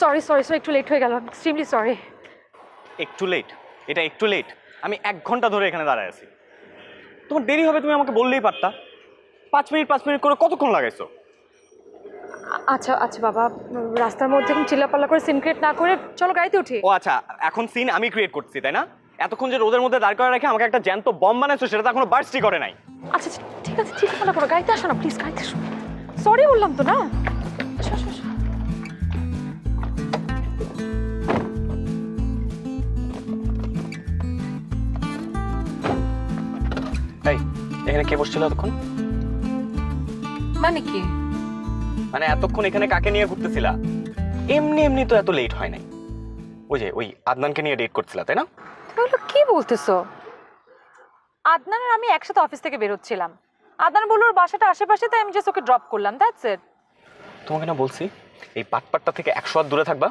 Sorry sorry sorry একটু late হয়ে গেল, এক্সট্রিমলি সরি। একটু লেট? এটা একটু লেট? আমি 1 ঘন্টা ধরে এখানে দাঁড়ায় আছি। তোমার দেরি হবে তুমি আমাকে বললেই পারতা। 5 মিনিট করে কতক্ষণ লাগাইছো? আচ্ছা আচ্ছা বাবা, রাস্তার মধ্যে এখন চিল্লাপাল্লা করে সিন ক্রিয়েট না করে চলো গাড়িতে উঠি। ও আচ্ছা, এখন সিন আমি ক্রিয়েট করছি তাই না? এতক্ষণ যে রোদের মধ্যে দাঁড় করে রেখে আমাকে একটা জ্যান্ত বম বানাইছো, সেটা তো এখনো বার্স্টই করে নাই। আচ্ছা ঠিক আছে, চিল্লাপাল্লা করো, গাড়িতে আসো না প্লিজ, গাড়িতে আসো। সরি বললাম তো না। এই এখানে কে বসছিল এতক্ষণ? মানে কি? মানে এতক্ষণ এখানে কাকে নিয়ে ঘুরতেছিলা? এমনি এমনি তো এত লেট হয় নাই। ওই আদনানকে নিয়ে ডেট করছিলা তাই না? তুমি কি বলতেছো? আদনান আর আমি একসাথে অফিস থেকে বের হচ্ছিলাম। আদনান বলল ওর বাসাটা আশেপাশে, তাই আমি জাস্ট ওকে ড্রপ করলাম, দ্যাটস ইট। তোমাকে না বলছি এই পাটপাটটা থেকে 100 হাত দূরে থাকবা?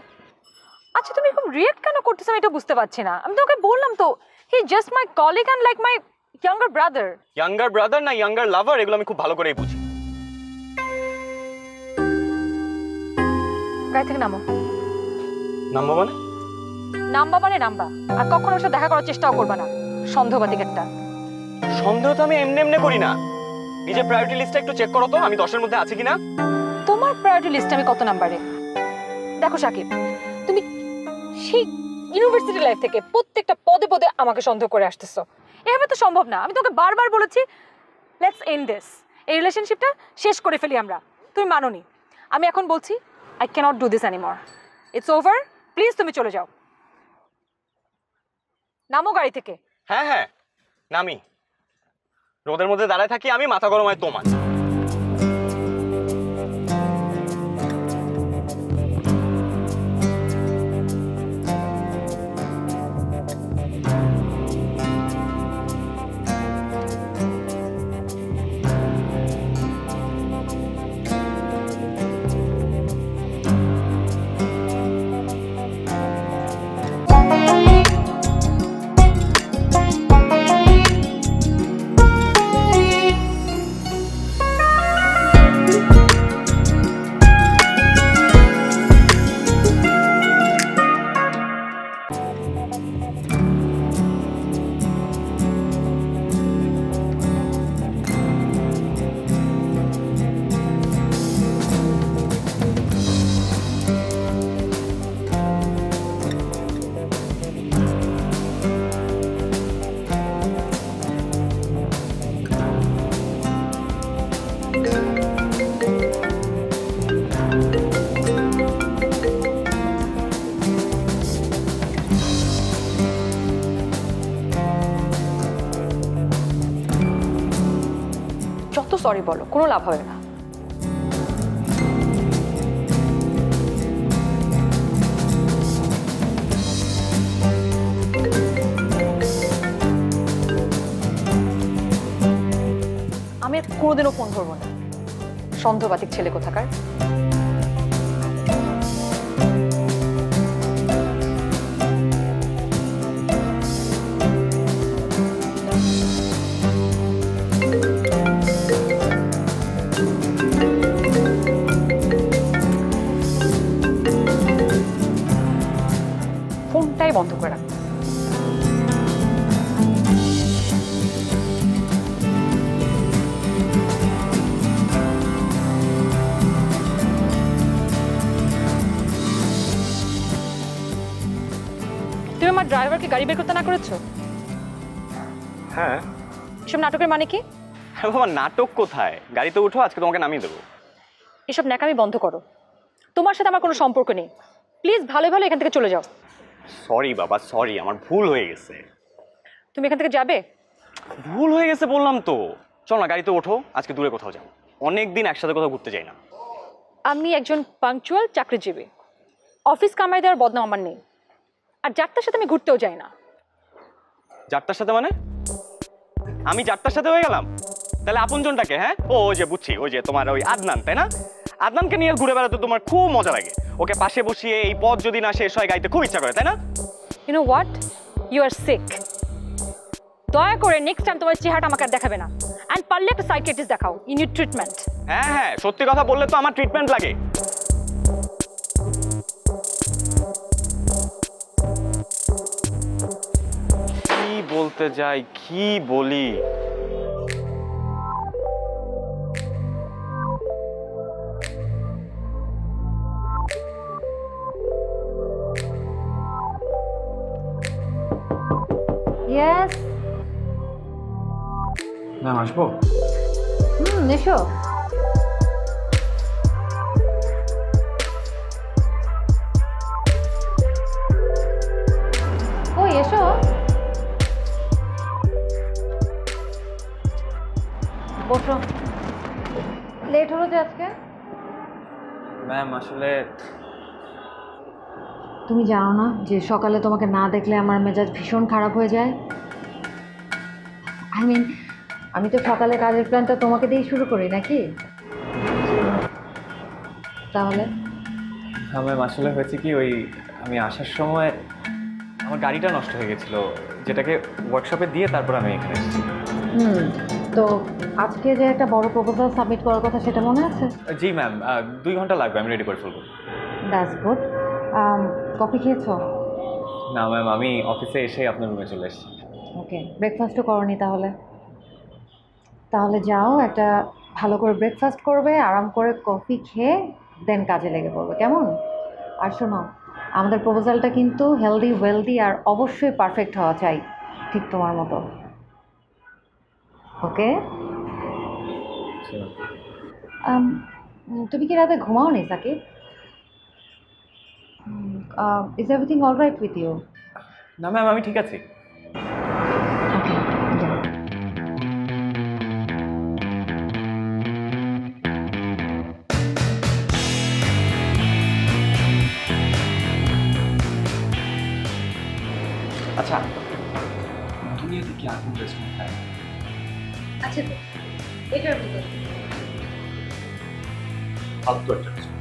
আচ্ছা তুমি এরকম রিঅ্যাক্ট কেন করতেছো আমি এটা বুঝতে পারছি না। আমি তোকে বললাম তো, he just my colleague and like my younger brother. Younger brother না ইয়াঙ্গার লাভার, এগুলো আমি খুব ভালো করেই বুঝি। গাড়ি থেকে নামো। নামবা মানে? নামবা আর কখনো ওর সাথে দেখা করার চেষ্টাও করবা না, সন্দেহবাদী একটা। সন্দেহ তো আমি এমনি করি না। নিজের প্রায়োরিটি লিস্টটা একটু চেক করো তো, আমি 10 এর মধ্যে আছি কিনা। তোমার প্রায়োরিটি লিস্টে আমি কত নাম্বারে? দেখো সাকিব, তুমি সেই ইউনিভার্সিটি লাইফ থেকে প্রত্যেকটা পদে পদে আমাকে সন্দেহ করে আসতেছো। এভাবে তো সম্ভব না। আমি তোকে বারবার বলেছি লেটস এন্ড দিস, এই রিলেশনশিপটা শেষ করে ফেলি আমরা। তুমি মানোনি। আমি এখন বলছি I can't do this anymore, it's over. Please তুমি চলে যাও, নামো গাড়ি থেকে। হ্যাঁ নামি। রোদের মধ্যে দাঁড়ায় থাকি আমি, মাথা গরম হয় তোমার। সরি বলো, কোনো লাভ হবে না। আমি আর কোনোদিনও ফোন ধরবো না, সন্দেহবাতিক ছেলে কোথাকার। ফোনটাই বন্ধ করে রাখ। তুমি আমার ড্রাইভারকে গাড়ি বের করতে না করেছো? হ্যাঁ। এসব নাটকের মানে কি? বাবা নাটক কোথায়? গাড়িতে উঠো, আজকে তোমাকে নামিয়ে দেবো। এসব ন্যাকামি বন্ধ করো, তোমার সাথে আমার কোনো সম্পর্ক নেই। প্লিজ ভালো ভালো এখান থেকে চলে যাও। সরি বাবা, সরি, আমার ভুল হয়ে গেছে। তুমি এখান থেকে যাবে? ভুল হয়ে গেছে বললাম তো। চল না গাড়িতে ওঠো, আজকে দূরে কোথাও যাও। অনেকদিন একসাথে কোথাও ঘুরতে যাই না। আমি একজন পাংচুয়াল চাকরিজীবী, অফিস কামাই দেওয়ার বদনাম আমার নেই। আর যাত্রার সাথে আমি ঘুরতেও যাই না। যাত্রার সাথে মানে? আমি যাত্রার সাথে হয়ে গেলাম? তাহলে আপনজনটাকে? হ্যাঁ, ওই যে বুঝছি, ওই যে তোমার ওই আদনান, তাই না? আদনানকে নিয়ে ঘুরে বেড়াতে তোমার খুব মজা লাগে। ওকে পাশে বসিয়ে এই পথ যদি না শেষ হয় গাইতে খুব ইচ্ছা করে, তাই না? You know what, you are sick. দয়া করে নেক্সট টাইম তোমার চেহারাটা আমাকে আর দেখাবে না। অ্যান্ড পারলে একটা সাইকিয়াট্রিস্ট দেখাও, ইন নিড ট্রিটমেন্ট। হ্যাঁ হ্যাঁ, সত্যি কথা বললে তো আমার ট্রিটমেন্ট লাগে। কি বলতে যাই, কি বলি? ইয়েস। ম্যাম আসবো? এসো। ও এসো। বসো। লেট হলো যে আজকে? ম্যাম আসলে তুমি জানো না যে সকালে তোমাকে না দেখলে আমার মেজাজ ভীষণ খারাপ হয়ে যায়। আই মিন, আমি তো সকালে কাজের প্ল্যানটা তোমাকে দিয়েই শুরু করি নাকি? তাহলে হ্যাঁ ম্যাম, আসলে হয়েছে কি, ওই আমি আসার সময় আমার গাড়িটা নষ্ট হয়ে গেছিলো, যেটাকে ওয়ার্কশপে দিয়ে তারপর আমি এখানে এসেছি। তো আজকে যে একটা বড় প্রপোজাল সাবমিট করার কথা, সেটা মনে আছে? জি ম্যাম, 2 ঘন্টা লাগবে, আমি রেডি করে ফেলবো। That's good. কফি খেয়েছো? না ম্যাম, আমি অফিসে এসেই আপনার রুমে চলে এসেছি। ওকে, ব্রেকফাস্টও করোনি তাহলে? তাহলে যাও, একটা ভালো করে ব্রেকফাস্ট করবে, আরাম করে কফি খেয়ে দেন কাজে লেগে পড়বে, কেমন? আর শোনো, আমাদের প্রপোজালটা কিন্তু হেলদি, ওয়েলদি আর অবশ্যই পারফেক্ট হওয়া চাই, ঠিক তোমার মতো। ওকে? তুমি কি রাতে ঘুমাওনি Sakib? Is everything all right with you? না ম্যাম, আমি ঠিক আছি। ওকে, যাও। আচ্ছা, দুনিয়াতে কি আগুন রেস্টুরেন্ট হয়? আচ্ছা তো এটার ভিতরে ফালতু একটা রেস্টুরেন্ট।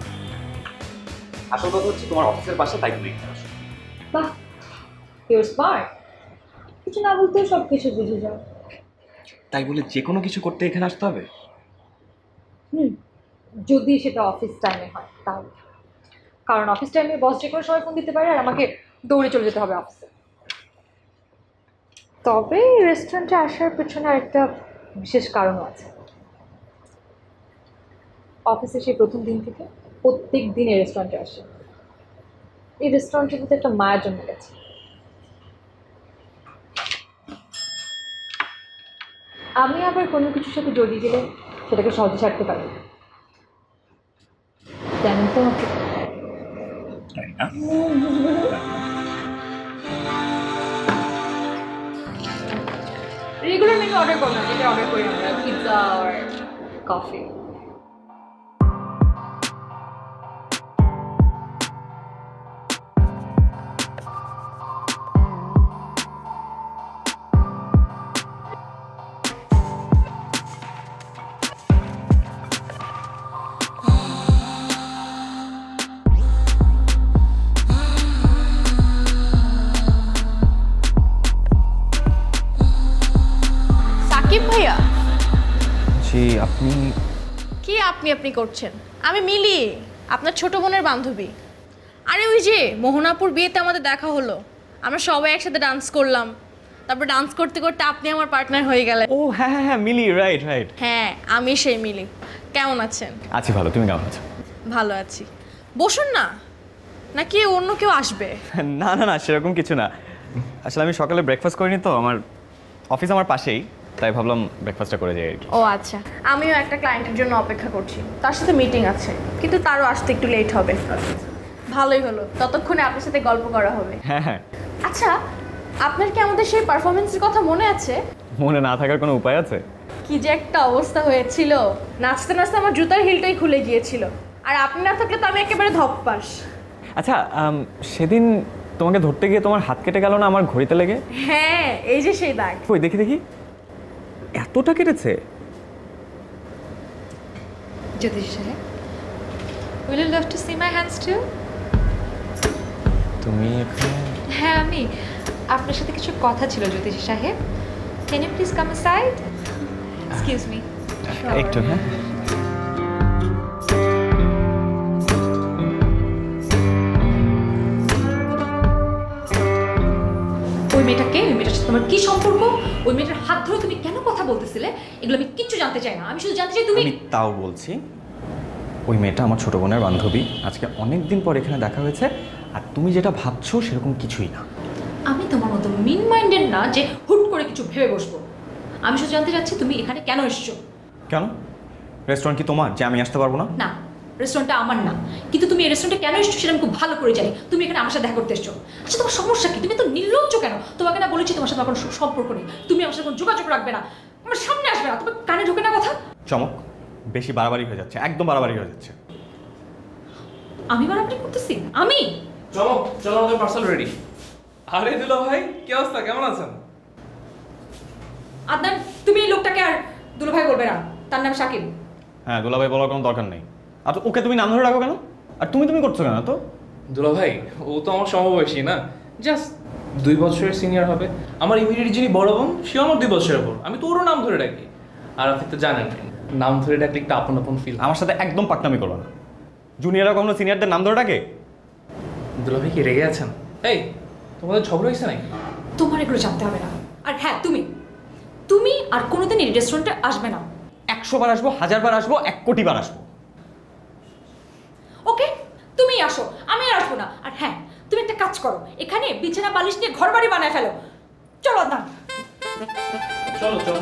আসল কথা হচ্ছে তোমার অফিসের পাশে, তাই তুমি এখানে আসো। বাহ, ইউ স্মার্ট। কিছু না বলতেও সব কিছু বুঝে যাও। তাই বলে যে কোনো কিছু করতে এখানে আসতে হবে? যদি সেটা অফিস টাইমে হয় তাহলে। কারণ অফিস টাইমে বস যে কোনো সময় ফোন দিতে পারে আর আমাকে দৌড়ে চলে যেতে হবে অফিসে। তবে রেস্টুরেন্টে আসার পেছনে আরেকটা বিশেষ কারণও আছে। অফিসে সেই প্রথম দিন থেকে প্রত্যেক দিন এই রেস্টুরেন্টে আসে। এই রেস্টুরেন্টের মধ্যে একটা মায়া জন্মে গেছে। আমি আবার কোনো কিছুর সাথে জড়িয়ে গেলে সেটাকে সহজে ছাড়তে পারি না। জানেন তো আমাকে? রেগুলার মেনু অর্ডার করো না, যেটা অর্ডার করি আমরা, পিৎজা আর কফি। সাকিব ভাইয়া, জি আপনি? কি আপনি করছেন? আমি মিলি, আপনার ছোট বোনের বান্ধবী। আরে ওই যে মোহনাপুর বিয়েতে আমাদের দেখা হলো, আমরা সবাই একসাথে ডান্স করলাম, তারপর ডান্স করতে করতে আপনি আমার পার্টনার হয়ে গেলেন। ও হ্যাঁ হ্যাঁ হ্যাঁ, মিলি, রাইট রাইট। হ্যাঁ, আমি সেই মিলি। কেমন আছেন? আছি ভালো, তুমি কেমন আছো? ভালো আছি। বসুন না, নাকি অন্য কেউ আসবে? না না না, সেরকম কিছু না। আসলে আমি সকালে ব্রেকফাস্ট করিনি তো, আমার অফিস আমার পাশেই, তাই ভাবলাম ব্রেকফাস্টটা করে যাই আর কি। ও আচ্ছা, আমিও একটা ক্লায়েন্টের জন্য অপেক্ষা করছি, তার সাথে মিটিং আছে, কিন্তু তারও আসতে একটু লেট হবে। ভালোই হলো, ততক্ষণে আপনার সাথে গল্প করা হবে। হ্যাঁ হ্যাঁ। আচ্ছা, আপনার কি আমাদের সেই পারফরমেন্সের কথা মনে আছে? মনে না থাকার কোনো উপায় আছে? কি যে একটা অবস্থা হয়েছিল, নাচতে নাচতে আমার জুতার হিলটাই খুলে গিয়েছিল, আর আপনি না থাকলে তো আমি একেবারে ধপ্পাস। আচ্ছা, সেদিন তোমাকে ধরতে গিয়ে তোমার হাত কেটে গেল না আমার ঘড়িতে লেগে? হ্যাঁ, এই যে সেই দাগ। ওই দেখি দেখি, এতটা কেটেছে? জ্যোতিষ সাহেব, will you love to see my hands too? তুমি এখানে? হ্যাঁ, আমি আপনার সাথে কিছু কথা ছিল জ্যোতিষ সাহেব। Can you please come side? Excuse me. একটু, হ্যাঁ। ওই মেয়েটাকে, ওই মেয়েটার সাথে তোমার কি সম্পর্ক? ওই মেয়েটার হাত ধরে তুমি কেন কথা বলতেছিলে? এগুলো আমি কিচ্ছু জানতে চাই না। আমি শুধু জানতে চাই তুমি। আমি তাও বলছি, ওই মেয়েটা আমার ছোট বোনের বান্ধবী, আজকে অনেক দিন পর এখানে দেখা হয়েছে, আর তুমি যেটা ভাবছো সেরকম কিছুই না। আমি তোমার মতো মিন মাইন্ডেড না যে হুট করে কিছু ভেবে বসবো। আমি শুধু জানতে চাচ্ছি তুমি এখানে কেন এসেছো? কেন? রেস্টুরেন্ট কি তোমার যে আমি আসতে পারবো না? না, রেস্টুরেন্টটা আমার না, কিন্তু তুমি এই রেস্টুরেন্টে কেন এসেছো সেটা আমি খুব ভালো করে জানি। তুমি এখানে আমার সাথে দেখা করতে এসেছো। আচ্ছা, তোমার সমস্যা কি? তুমি তো নির্লজ্জ কেন? তোমাকে না বলেছি তোমার সাথে আমার কোনো সম্পর্ক নেই, তুমি আমার সাথে কোনো যোগাযোগ রাখবে না, আমার সামনে আসবে না। তোমার কানে ঢোকে না কথা? চমক, বেশি বাড়াবাড়ি হয়ে যাচ্ছে, একদম বাড়াবাড়ি হয়ে যাচ্ছে। আমি বাড়াবাড়ি করতেছি? আমি? চলো চলো, আমাদের পার্সেল রেডি। আরে দুলা ভাই, কি অবস্থা, কেমন আছেন? আদনান, তুমি এই লোকটাকে আর দুলাভাই বলবে না, তার নাম সাকিব। হ্যাঁ, দুলাভাই বলার কোনো দরকার নেই। আর ওকে তুমি নাম ধরে রাখো কেন? আর তুমি তুমি করছো কেন? তো দুলা ভাই, ও তো আমার সমবয়সী না, জাস্ট 2 বছরের সিনিয়র হবে। আমার ইমিডিয়েট যিনি বড় বোন, সে আমার 2 বছরের বড়, আমি তো ওরও নাম ধরে ডাকি। আর আপনি তো জানেন, নাম ধরে ডাকলে একটা আপন আপন ফিল। আমার সাথে একদম পাকনামি করো না। জুনিয়ররা কখনো সিনিয়রদের নাম ধরে ডাকে? দুলা ভাই কি রেগে আছেন? এই, তোমাদের ঝগড়া হয়েছে নাকি? তোমার এগুলো জানতে হবে না। আর হ্যাঁ, তুমি তুমি আর কোনোদিন এই রেস্টুরেন্টে আসবে না। 100 বার আসবো, 1000 বার আসবো, 1 কোটি বার আসবো। ওকে, তুমি আসো, আমি আর আসবো না। আর হ্যাঁ, তুমি একটা কাজ করো, এখানে বিছানা বালিশ নিয়ে ঘর বাড়ি বানায় ফেলো। চলো না। চলো চলো।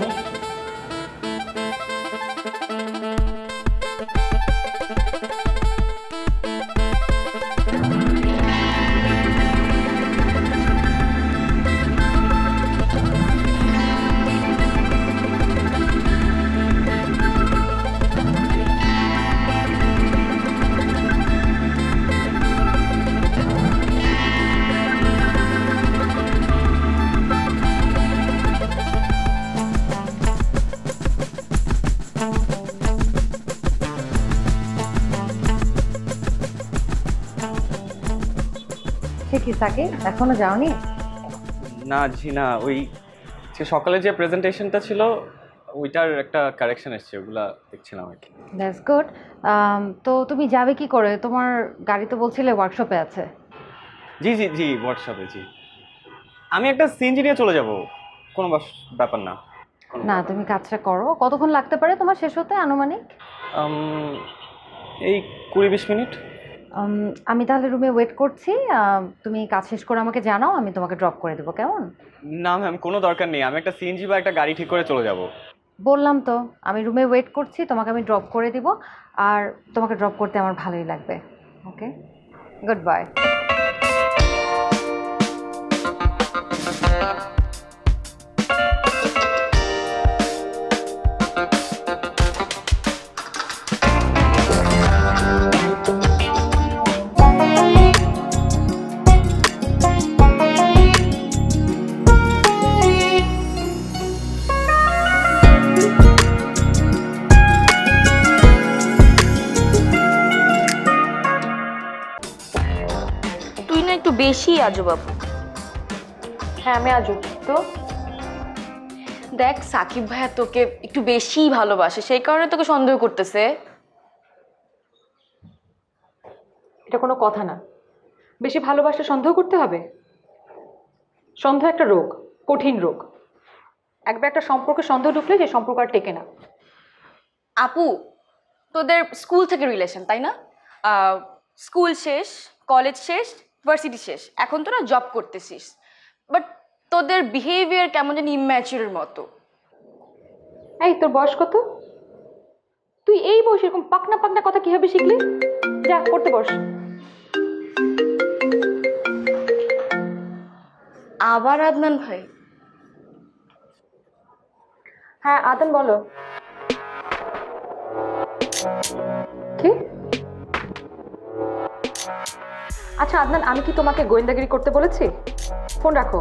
সে কি সাকিব, এখনো যাওনি? না জি না, ওই যে সকালে যে প্রেজেন্টেশনটা ছিল ওইটার একটা কারেকশন এসছে, ওগুলা দেখছিলাম আর কি। That's good. তো তুমি যাবে কি করে? তোমার গাড়ি তো বলছিলে ওয়ার্কশপে আছে। জি জি জি, হোয়াটসঅ্যাপে। জি, আমি একটা সিএনজি নিয়ে চলে যাব, কোনো ব্যাপার না। না, তুমি কাজটা করো। কতক্ষণ লাগতে পারে তোমার শেষ হতে আনুমানিক? এই 20-20 মিনিট। আমি তাহলে রুমে ওয়েট করছি। তুমি কাজ শেষ করে আমাকে জানাও, আমি তোমাকে ড্রপ করে দেবো, কেমন? না ম্যাম, কোনো দরকার নেই, আমি একটা সিএনজি বা একটা গাড়ি ঠিক করে চলে যাব। বললাম তো, আমি রুমে ওয়েট করছি, তোমাকে আমি ড্রপ করে দিব। আর তোমাকে ড্রপ করতে আমার ভালোই লাগবে। ওকে, গুড বাই। বেশি আজব আপু। হ্যাঁ আমি আজব তো। দেখ সাকিব ভাইয়া তোকে একটু বেশি ভালোবাসে, সেই কারণে তোকে সন্দেহ করতেছে। এটা কোনো কথা না, বেশি ভালোবাসলে সন্দেহ করতে হবে? সন্দেহ একটা রোগ, কঠিন রোগ। একবার একটা সম্পর্কে সন্দেহ ঢুকলে যে সম্পর্ক আর টেকে না। আপু তোদের স্কুল থেকে রিলেশন তাই না? স্কুল শেষ, কলেজ শেষ, ভার্সিটি শেষ, এখন তোরা জব করতেছিস, বাট তোদের বিহেভিয়ার কেমন জানি ইম্যাচিউরের মতো। এই তোর বয়স কত? তুই এই বয়সে এরকম পাকনা পাকনা কথা কিভাবে শিখলি? যা পড়তে বস। আবার আদনান ভাই? হ্যাঁ আদন বলো। কি? আচ্ছা আদনান, আমি কি তোমাকে গোয়েন্দাগিরি করতে বলেছি? ফোন রাখো।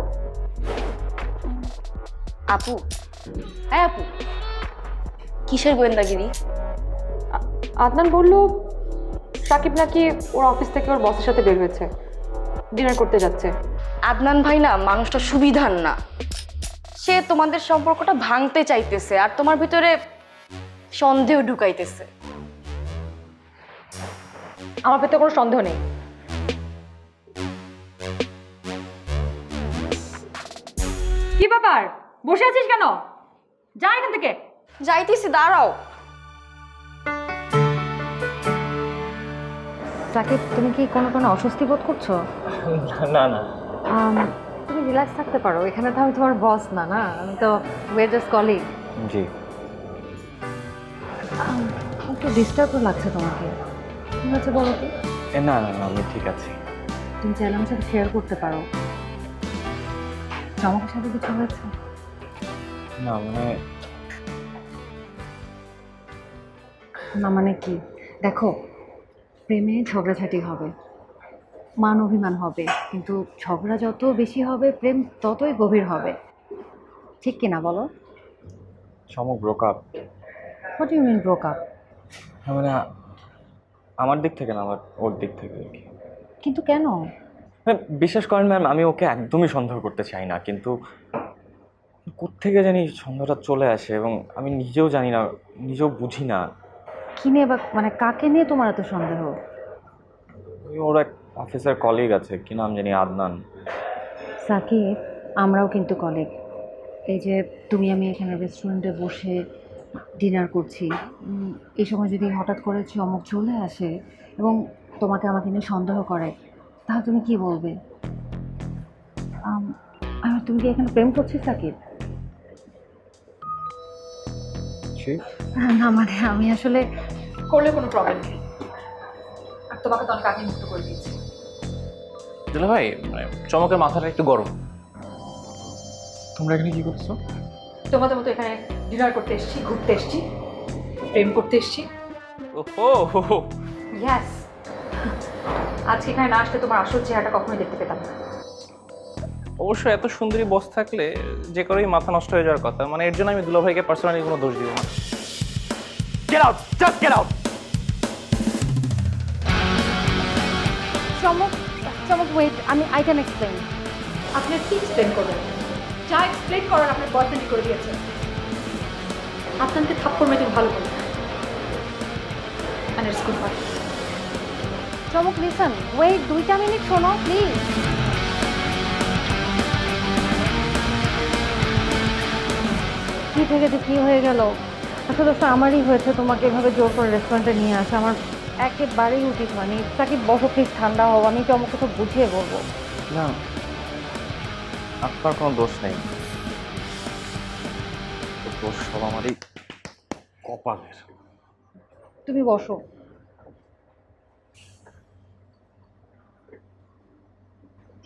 আপু, হ্যাঁ আপু, কিসের গোয়েন্দাগিরি? আদনান বলল সাকিব নাকি ওর অফিস থেকে ওর বসের সাথে বের হয়েছে, ডিনার করতে যাচ্ছে। আদনান ভাই না মানুষটা সুবিধার না, সে তোমাদের সম্পর্কটা ভাঙতে চাইতেছে আর তোমার ভিতরে সন্দেহ ঢুকাইতেছে। আমার ভেতরে কোনো সন্দেহ নেই। কি ব্যাপার, বসে আছিস কেন? যা এখান থেকে। যাইতেছি, দাঁড়াও। সাকিব, তুমি কি কোনো অস্বস্তি বোধ করছো? না না, তুমি রিল্যাক্স থাকতে পারো, এখানে তো আমি তোমার বস না, না আমি তো ওয়ের জাস্ট কলিগ। জি। একটু ডিস্টার্ব লাগছে তোমাকে, ঠিক আছে বলো তো? না না না, আমি ঠিক আছি। তুমি চাইলে আমার সাথে শেয়ার করতে পারো। চমকের সাথে কিছু হয়েছে? না মানে কি, দেখো প্রেমে ঝগড়াঝাটি হবে, মান অভিমান হবে, কিন্তু ঝগড়া যত বেশি হবে প্রেম ততই গভীর হবে, ঠিক কিনা বলো? চমক broke up? What you mean broke up? মানে আমার দিক থেকে না, আমার ওর দিক থেকে আর কি। কিন্তু কেন? বিশ্বাস করেন ম্যাম, আমি ওকে একদমই সন্দেহ করতে চাই না, কিন্তু কোত্থেকে জানি সন্দেহটা চলে আসে এবং আমি নিজেও জানি না, নিজেও বুঝি না। কি নিয়ে বা, মানে কাকে নিয়ে তোমার এত সন্দেহ? ওর এক অফিসের কলিগ আছে, কি নাম জানি, আদনান। সাকিব, আমরাও কিন্তু কলিগ। এই যে তুমি আমি এখানে রেস্টুরেন্টে বসে ডিনার করছি, এই সময় যদি হঠাৎ করে চমক চলে আসে এবং তোমাকে আমাকে নিয়ে সন্দেহ করে, তাহলে তুমি কি বলবে? আর তুমি কি এখানে প্রেম করছিস সাকিব? না মানে আমি আসলে করলে কোনো প্রবলেম নেই, আর তোমাকে তো অনেক আগে মুক্ত করে দিয়েছি। দুলা ভাই, মানে চমকের মাথাটা একটু গরম। তোমরা এখানে কি করছো? তোমাদের মতো এখানে ডিনার করতে এসেছি, ঘুরতে এসেছি, প্রেম করতে এসেছি। ওহো, ইয়াস, আজকে এখানে না আসলে তোমার আসল চেহারাটা কখনোই দেখতে পেতাম না। অবশ্য এত সুন্দরী বস থাকলে যে কারোই মাথা নষ্ট হয়ে যাওয়ার কথা, মানে এর জন্য আমি দুলা ভাইকে পার্সোনালি কোনো দোষ দিব না। Get out, just get out. চমক ওয়েট, আই ক্যান এক্সপ্লেইন। আপনি কি এক্সপ্লেন করবেন? যা এক্সপ্লেন করার আপনার বয়ফ্রেন্ড করে দিয়েছে। আপনাকে থাপ্পড় মেরে ভালো করে। And it's good for you. চমক লিসন, ওয়েট 2 মিনিট শোনো প্লিজ। কি থেকে যে কি হয়ে গেল, আসলে তো আমারই হয়েছে তোমাকে এভাবে জোর করে রেস্টুরেন্টে নিয়ে আসা, আমার একেবারেই উচিত হয়নি। সাকিব বসো প্লিজ, ঠান্ডা হও, আমি চমককে তো বুঝিয়ে বলবো। না, আপনার কোনো দোষ নেই, দোষ সব আমারই কপালের। তুমি বসো।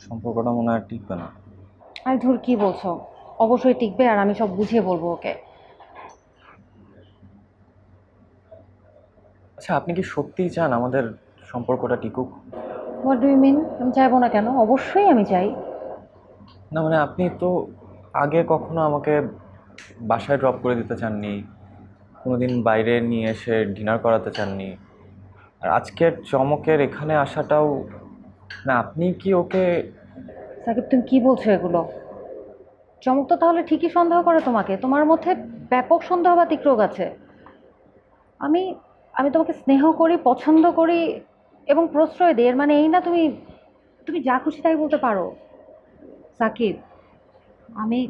সম্পর্কটা মনে হয় টিকবে না। আরে ধুর, কি বলছো? অবশ্যই টিকবে, আর আমি সব বুঝিয়ে বলবো ওকে। আচ্ছা, আপনি কি সত্যিই চান আমাদের সম্পর্কটা টিকুক? What do you mean? আমি চাইবো না কেন, অবশ্যই আমি চাই। না মানে আপনি তো আগে কখনো আমাকে বাসায় ড্রপ করে দিতে চাননি, কোনোদিন বাইরে নিয়ে এসে ডিনার করাতে চাননি, আর আজকের চমকের এখানে আসাটাও না। আপনি কি ওকে সাকিব তুমি কি বলছো এগুলো? চমক তো তাহলে ঠিকই সন্দেহ করে তোমাকে, তোমার মধ্যে ব্যাপক সন্দেহবাতিক রোগ আছে। আমি আমি তোমাকে স্নেহ করি, পছন্দ করি এবং প্রশ্রয় দিই, এর মানে এই না তুমি তুমি যা খুশি তাই বলতে পারো। সাকিব, আমি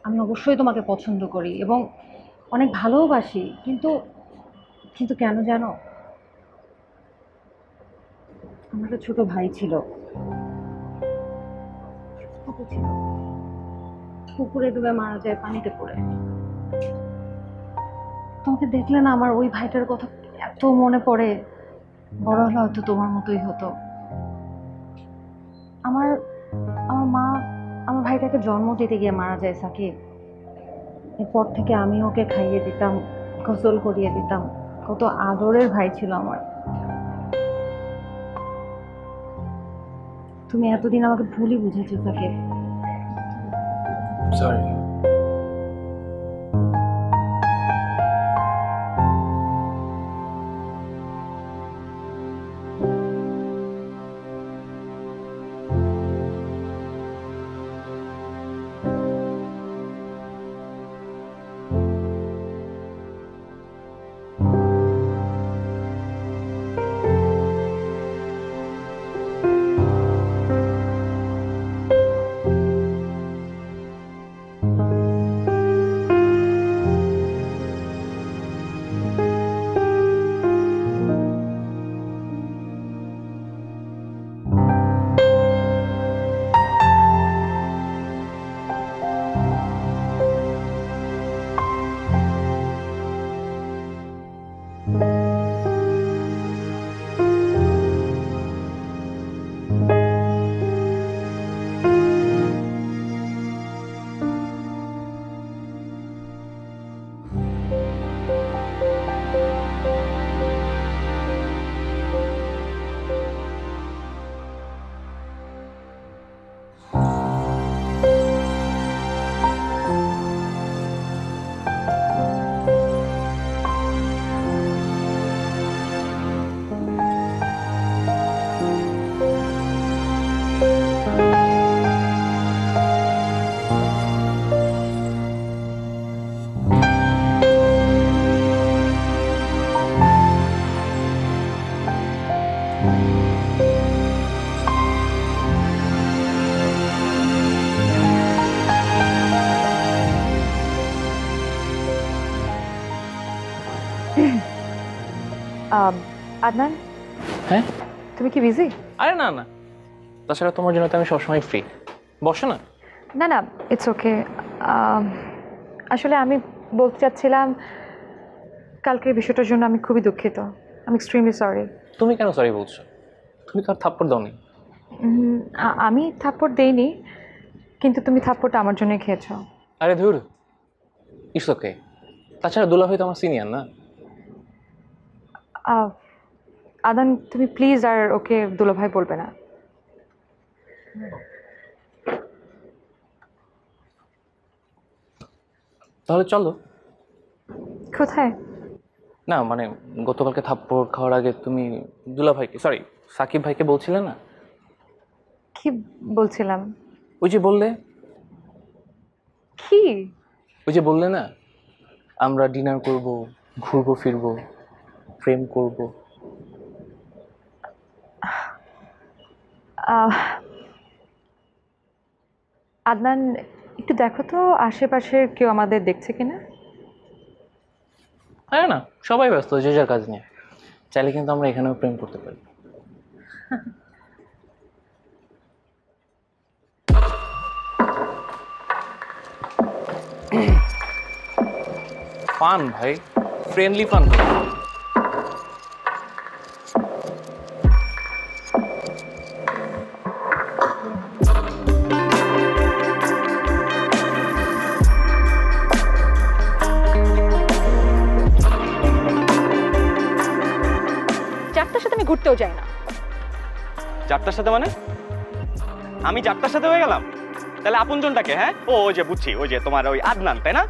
আমি অবশ্যই তোমাকে পছন্দ করি এবং অনেক ভালোবাসি, কিন্তু কিন্তু কেন জানো, আমার একটা ছোট ভাই ছিল, ছোট ছিল, পুকুরে ডুবে মারা যায় পানিতে পড়ে। তোমাকে দেখলে না আমার ওই ভাইটার কথা এত মনে পড়ে। বড় হলে হয়তো তোমার মতোই হতো। আমার আমার মা আমার ভাইটাকে জন্ম দিতে গিয়ে মারা যায় সাকিব। এরপর থেকে আমি ওকে খাইয়ে দিতাম, গোসল করিয়ে দিতাম। কত আদরের ভাই ছিল আমার। তুমি এতদিন আমাকে ভুলই বুঝেছো সাকিব। সরি। আদনান, হ্যাঁ? তুমি কি বিজি? আরে না না, তাছাড়া তোমার জন্য তো আমি সবসময় ফ্রি। বসো না। না না, ইটস ওকে। আসলে আমি বলতে চাচ্ছিলাম, কালকের বিষয়টার জন্য আমি খুবই দুঃখিত। আমি এক্সট্রিমলি সরি। তুমি কেন সরি বলছো? তুমি তো আর থাপ্পড় দাওনি। আমি থাপ্পড় দেইনি, কিন্তু তুমি থাপ্পড়টা আমার জন্যই খেয়েছো। আরে ধুর, ইটস ওকে। তাছাড়া দুলাভাই তো আমার সিনিয়র না। আদান, তুমি প্লিজ আর ওকে দুলাভাই বলবে না। তাহলে চলো। কোথায়? না মানে গতকালকে থাপ্পড় খাওয়ার আগে তুমি দুলাভাইকে, সরি সাকিব ভাইকে বলছিলে না? কি বলছিলাম? ওই যে বললে, কি? ওই যে বললে না আমরা ডিনার করব, ঘুরবো ফিরবো, প্রেম করব। আদনান, একটু দেখো তো আশেপাশের কেউ আমাদের দেখছে কিনা। হ্যাঁ না, সবাই ব্যস্ত যে যার কাজ নিয়ে। চাইলে কিন্তু আমরা এখানেও প্রেম করতে পারি। পান ভাই, ফ্রেন্ডলি পান। যাত্রার সাথে আমি ঘুরতেও যাই না। যাত্রার সাথে মানে? আমি যাত্রার সাথে হয়ে গেলাম? তাহলে আপনজনটাকে? হ্যাঁ, ওই যে বুঝছি, ওই যে তোমার ওই আদনান, তাই না?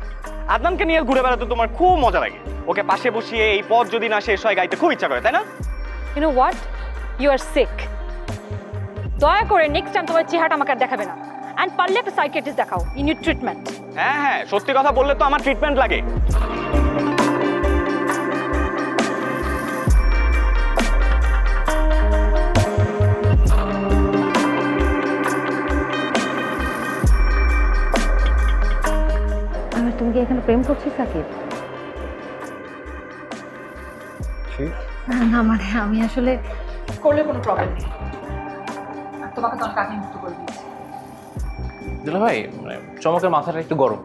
আদনানকে নিয়ে ঘুরে বেড়াতে তোমার খুব মজা লাগে। ওকে পাশে বসিয়ে এই পথ যদি না শেষ হয় গাইতে খুব ইচ্ছা করে, তাই না? You know what, you are sick. দয়া করে নেক্সট টাইম তোমার চেহারাটা আমাকে আর দেখাবে না। অ্যান্ড পারলে একটা সাইকিয়াট্রিস্ট দেখাও, ইন ইউর ট্রিটমেন্ট। হ্যাঁ হ্যাঁ, সত্যি কথা বললে তো আমার ট্রিটমেন্ট লাগে। তুমি কি এখানে প্রেম করছিস সাকিব? না মানে আমি আসলে করলে কোনো প্রবলেম নেই, আর তোমাকে তো কাকে মুক্ত করে দিয়েছি। দুলা ভাই, মানে চমকের মাথাটা একটু গরম।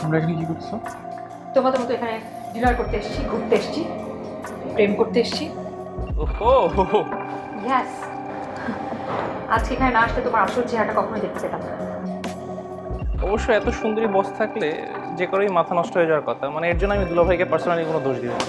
আমরা এখানে কি করছো? তোমাদের মতো এখানে ডিনার করতে এসেছি, ঘুরতে এসেছি, প্রেম করতে এসেছি। ওহো, ইয়েস, আজকে এখানে না আসলে তোমার আসল চেহারাটা কখনোই দেখতে পেতাম না। অবশ্য এত সুন্দরী বস থাকলে যে করেই মাথা নষ্ট হয়ে যাওয়ার কথা, মানে এর জন্য আমি দুলা ভাইকে পার্সোনালি কোনো দোষ দিব না।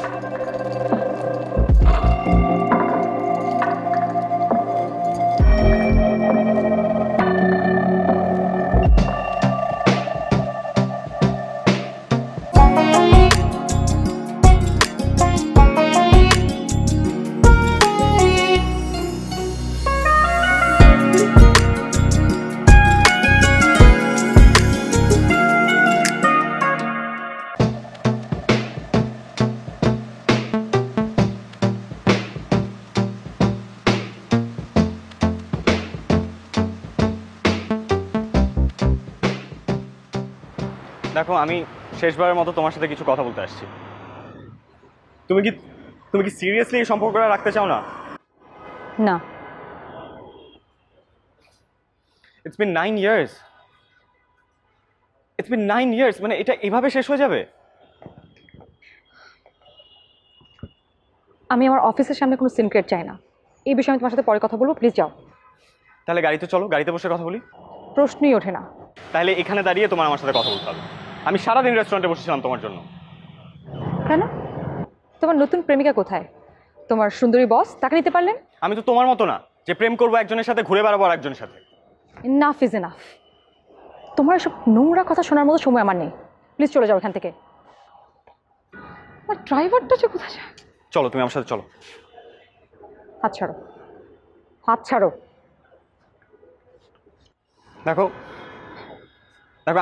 দেখো, আমি শেষবারের মতো তোমার সাথে কিছু কথা বলতে আসছি। তুমি কি সিরিয়াসলি এই সম্পর্কটা রাখতে চাও না? না। It's been 9 years. It's been 9 years, মানে এটা এভাবে শেষ হয়ে যাবে? আমি আমার অফিসের সামনে কোনো সিনক্রেট চাই না। এই বিষয়ে আমি তোমার সাথে পরে কথা বলবো, প্লিজ যাও। তাহলে গাড়িতে চলো, গাড়িতে বসে কথা বলি। প্রশ্নই ওঠে না। তাহলে এখানে দাঁড়িয়ে তোমার আমার সাথে কথা বলতে হবে। আমি সারাদিন রেস্টুরেন্টে বসেছিলাম তোমার জন্য। কেন? তোমার নতুন প্রেমিকা কোথায়? তোমার সুন্দরী বস, তাকে নিতে পারলেন? আমি তো তোমার মতো না যে প্রেম করবো একজনের সাথে, ঘুরে বেড়াবো আর একজনের সাথে। Enough is enough. তোমার এসব নোংরা কথা শোনার মতো সময় আমার নেই, প্লিজ চলে যাও এখান থেকে। আমার ড্রাইভারটা যে কোথায় যায়? চলো, তুমি আমার সাথে চলো। হাত ছাড়ো, হাত ছাড়ো। দেখো দেখো,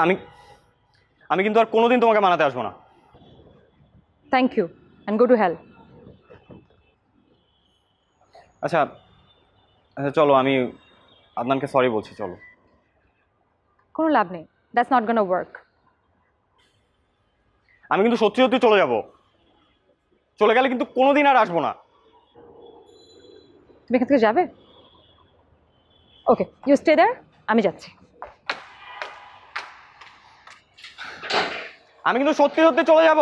আমি কিন্তু আর কোনোদিন তোমাকে মানাতে আসবো না। Thank you and go to hell. আচ্ছা আচ্ছা, চলো, আমি আদনানকে সরি বলছি, চলো। কোনো লাভ নেই, দ্যাটস নট গোনা ওয়ার্ক। আমি কিন্তু সত্যি সত্যি চলে যাব। চলে গেলে কিন্তু কোনোদিন আর আসবো না। তুমি এখান থেকে যাবে? ওকে, ইউ স্টে দেয়ার, আমি যাচ্ছি। আমি কিন্তু সত্যি সত্যি চলে যাব।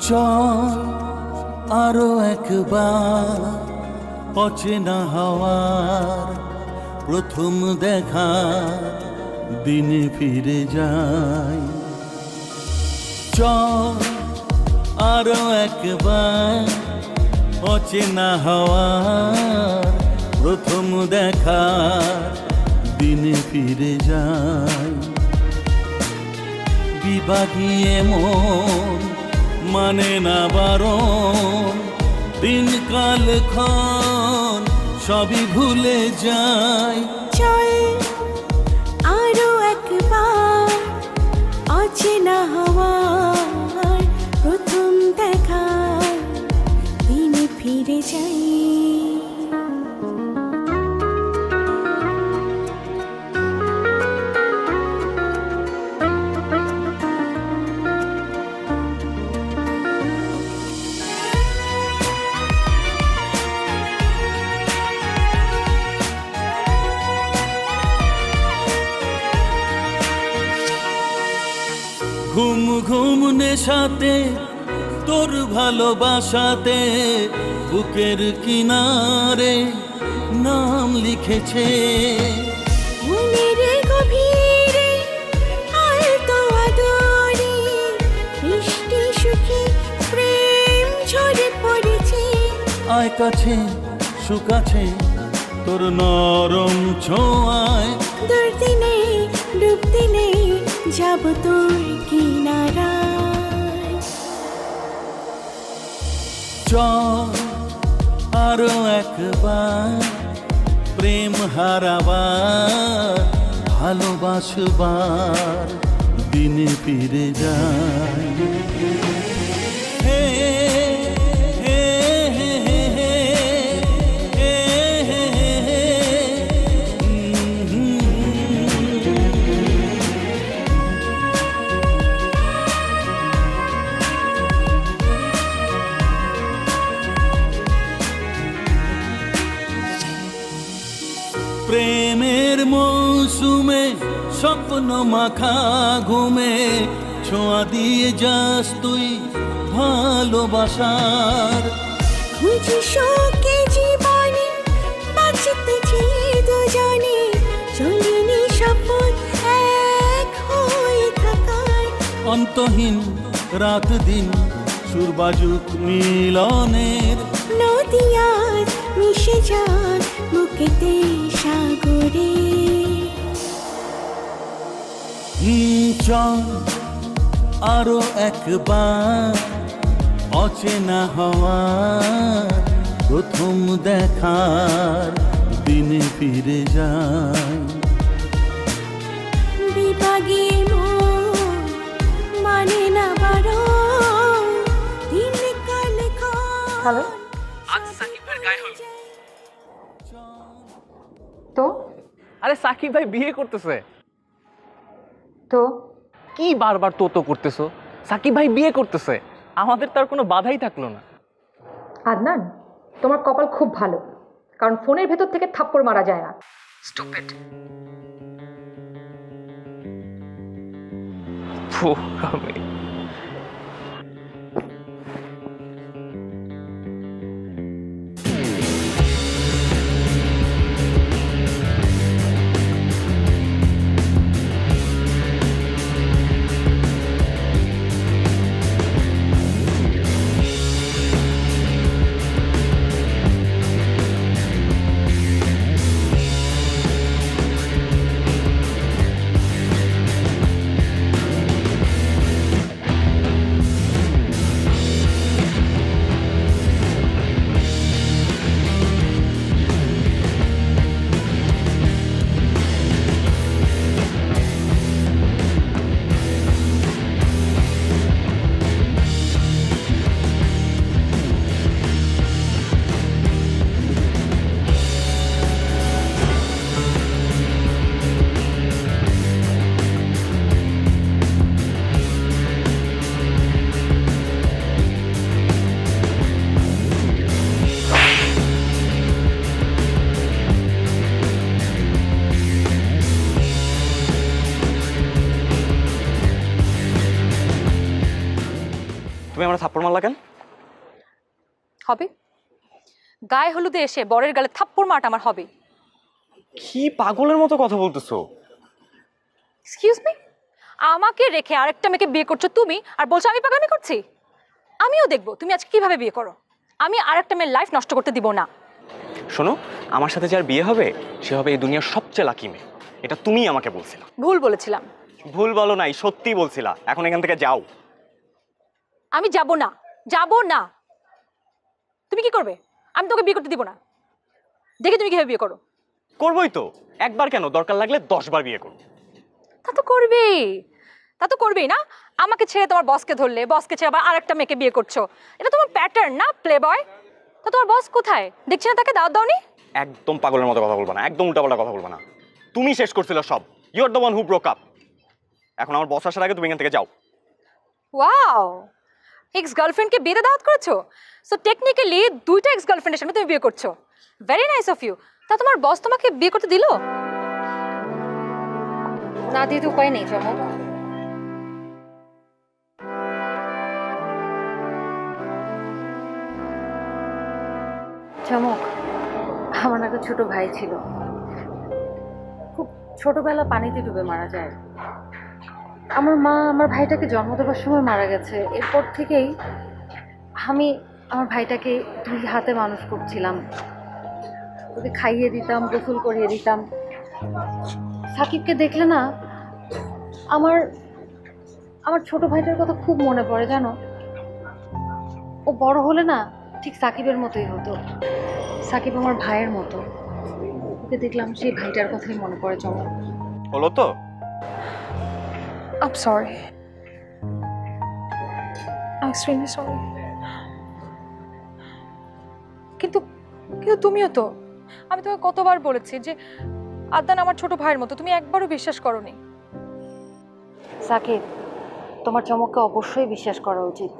চল আরো একবার অচেনা হওয়ার প্রথম দেখা দিনে ফিরে যাই। চল আরো একবার অচেনা হওয়ার প্রথম দেখা দিনে ফিরে যাই। বিভাগীয় মন মানে না বারণ, দিনকাল ক্ষণ সবই ভুলে যায়। চল আরো একবার অচেনা হওয়ার প্রথম দেখা দিনে ফিরে যাই। ঘুম ঘুম নেশাতে তোর ভালোবাসাতে বুকের কিনারে নাম লিখেছে। মনের গভীরে আলতো আদরে বৃষ্টি সুখে আয় কাছে সুখ আছে তোর নরম ছোঁয়ায়। দুর্দিনে ডুব দিলে যাব তোর কিনারায়। চল আরো একবার প্রেম হারাবার ভালোবাসবার দিনে ফিরে যায়। হে হে হে হে হে হে হে প্রেমের মৌসুমে স্বপ্ন মাখা ঘুমে ছোঁয়া দিয়ে যাস তুই ভালোবাসার। বুঝি শোকে জীবনে বাঁচতে চেয়ে দুজনে চলিনি শপথ এক হয়ে থাকার। অন্তহীন রাত দিন সুরবাজুক মিলনের। নদী আজ মিশে যান বুকেতে সাগরে। চল আরো একবার অচেনা হওয়া প্রথম দেখার দিনে ফিরে যায়। বিভাগে মন মানে না বারণ দিন কাল হ্যালো আজ সাকিব ভাইয়ের গায়ে হলুদ। তো আরে সাকিব ভাই বিয়ে করতেছে। তো কি বারবার তো করতেছো? সাকিব ভাই বিয়ে করতেছে, আমাদের তার কোনো বাধাই থাকলো না। আদনান, তোমার কপাল খুব ভালো, কারণ ফোনের ভেতর থেকে থাপ্পড় মারা যায় না। তুমি আমার থাপ্পড় মারলা কেন? হবে, গায়ে হলুদে এসে বরের গালে থাপ্পড় মারটা আমার হবে। কি পাগলের মতো কথা বলতেছো? এক্সকিউজ মি, আমাকে রেখে আরেকটা মেয়েকে বিয়ে করছো তুমি, আর বলছো আমি পাগলামি করছি? আমিও দেখবো তুমি আজকে কিভাবে বিয়ে করো। আমি আরেকটা মেয়ের লাইফ নষ্ট করতে দিব না। শোনো, আমার সাথে যার বিয়ে হবে সে হবে এই দুনিয়ার সবচেয়ে লাকি মেয়ে। এটা তুমিই আমাকে বলছিলা। ভুল বলেছিলাম। ভুল বলো নাই, সত্যি বলছিলা। এখন এখান থেকে যাও। আমি যাব না, যাব না। তুমি কি করবে? আমি তোকে বিয়ে করতে দিব না। দেখি তুমি কিভাবে বিয়ে করো। করবোই তো, একবার কেন, দরকার লাগলে 10 বার বিয়ে করো। তা তো করবেই, তা তো করবেই না। আমাকে ছেড়ে তোমার বসকে ধরলে, বসকে ছেড়ে আবার আরেকটা মেয়েকে বিয়ে করছো। এটা তোমার প্যাটার্ন না, প্লে বয়। তা তোমার বস কোথায়? দেখছি না তাকে, দাওয়াত দাওনি? একদম পাগলের মতো কথা বলবা না, একদম উল্টাপাল্টা কথা বলবা না। তুমি শেষ করছিল সব। You are the one who broke up. এখন আমার বস আসার আগে তুমি এখান থেকে যাও। ওয়াও, এক্স গার্লফ্রেন্ডকে বিয়েতে দাওয়াত করেছো। সো টেকনিক্যালি দুইটা এক্স গার্লফ্রেন্ডের সামনে তুমি বিয়ে করছো। Very nice of you. তা তোমার বস তোমাকে বিয়ে করতে দিল? না দিয়ে তো উপায় নেই চমক। চমক, আমার একটা ছোট ভাই ছিল, খুব ছোটবেলা পানিতে ডুবে মারা যায়। আমার মা আমার ভাইটাকে জন্ম দেওয়ার সময় মারা গেছে। এরপর থেকেই আমার ভাইটাকে 2 হাতে মানুষ করছিলাম, ওকে খাইয়ে দিতাম, গোসল করিয়ে দিতাম। সাকিবকে দেখলে না আমার আমার ছোট ভাইটার কথা খুব মনে পড়ে জানো। ও বড় হলে না ঠিক সাকিবের মতোই হতো। সাকিব আমার ভাইয়ের মতো, ওকে দেখলাম সেই ভাইটার কথাই মনে পড়ে। চমক হলো তো? I'm sorry. I'm extremely sorry. কিন্তু কিন্তু তুমিও তো, আমি তোমাকে কতবার বলেছি যে আদনান আমার ছোট ভাইয়ের মতো, তুমি একবারও বিশ্বাস করোনি। সাকিব, তোমার চমককে অবশ্যই বিশ্বাস করা উচিত,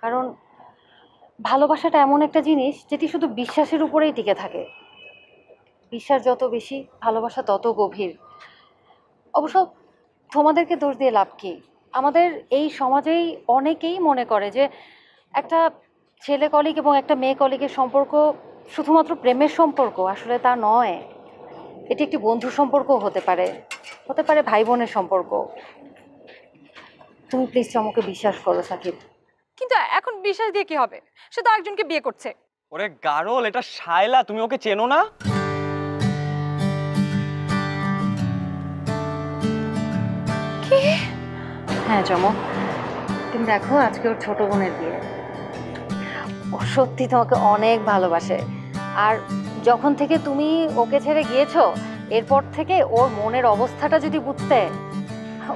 কারণ ভালোবাসাটা এমন একটা জিনিস যেটি শুধু বিশ্বাসের উপরেই টিকে থাকে। বিশ্বাস যত বেশি, ভালোবাসা তত গভীর। অবশ্য তোমাদেরকে দোষ দিয়ে লাভ কি? আমাদের এই সমাজেই অনেকেই মনে করে যে একটা ছেলে কলিগ এবং একটা মেয়ে কলিগের সম্পর্ক শুধুমাত্র প্রেমের সম্পর্ক। আসলে তা নয়, এটি একটি বন্ধু সম্পর্কও হতে পারে, হতে পারে ভাই বোনের সম্পর্ক। তুমি প্লিজ চমকে বিশ্বাস করো সাকিব। কিন্তু এখন বিশ্বাস দিয়ে কি হবে? সে তো আরেকজনকে বিয়ে করছে। ওরে গারল, এটা শায়লা, তুমি ওকে চেনো না? কি? হ্যাঁ চমক, তুমি দেখো আজকে ওর ছোট বোনের বিয়ে। ও সত্যি তোমাকে অনেক ভালোবাসে, আর যখন থেকে তুমি ওকে ছেড়ে গিয়েছো এরপর থেকে ওর মনের অবস্থাটা যদি বুঝতে,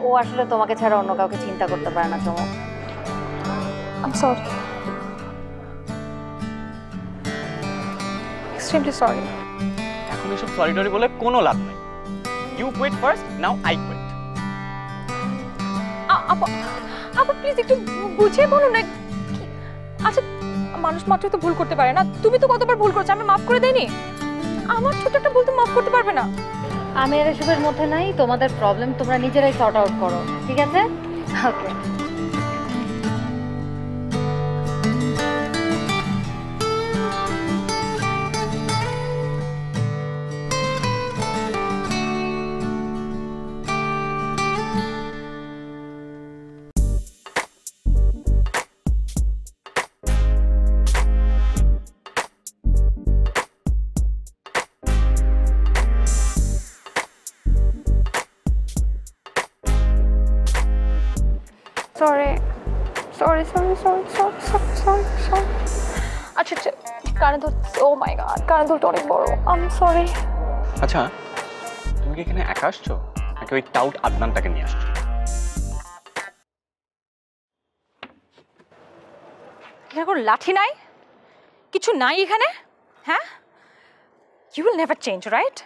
ও আসলে তোমাকে ছাড়া অন্য কাউকে চিন্তা করতে পারে না চমক। I'm sorry. Extremely sorry. এখন এসব সরি টরি বলে কোনো লাভ নাই। You quit first, now I quit. আপা প্লিজ একটু বুঝিয়ে বলো না। আচ্ছা, মানুষ মাত্রই তো ভুল করতে পারে না? তুমি তো কতবার ভুল করেছো, আমি মাফ করে দেইনি? আমার ছোট একটা ভুল তো মাফ করতে পারবে না? আমি আর এসবের মধ্যে নাই, তোমাদের প্রবলেম তোমরা নিজেরাই সর্ট আউট করো, ঠিক আছে? ওকে। Sorry. আচ্ছা কানে ধর। ও মাই গড, কানে ধরতে অনেক বড়। I'm sorry. আচ্ছা, তুমি কি এখানে একা আসছো নাকি ওই টাউট আদনানটাকে নিয়ে আসছো? এখানে কোনো লাঠি নাই, কিছু নাই এখানে? হ্যাঁ? You will never change, right?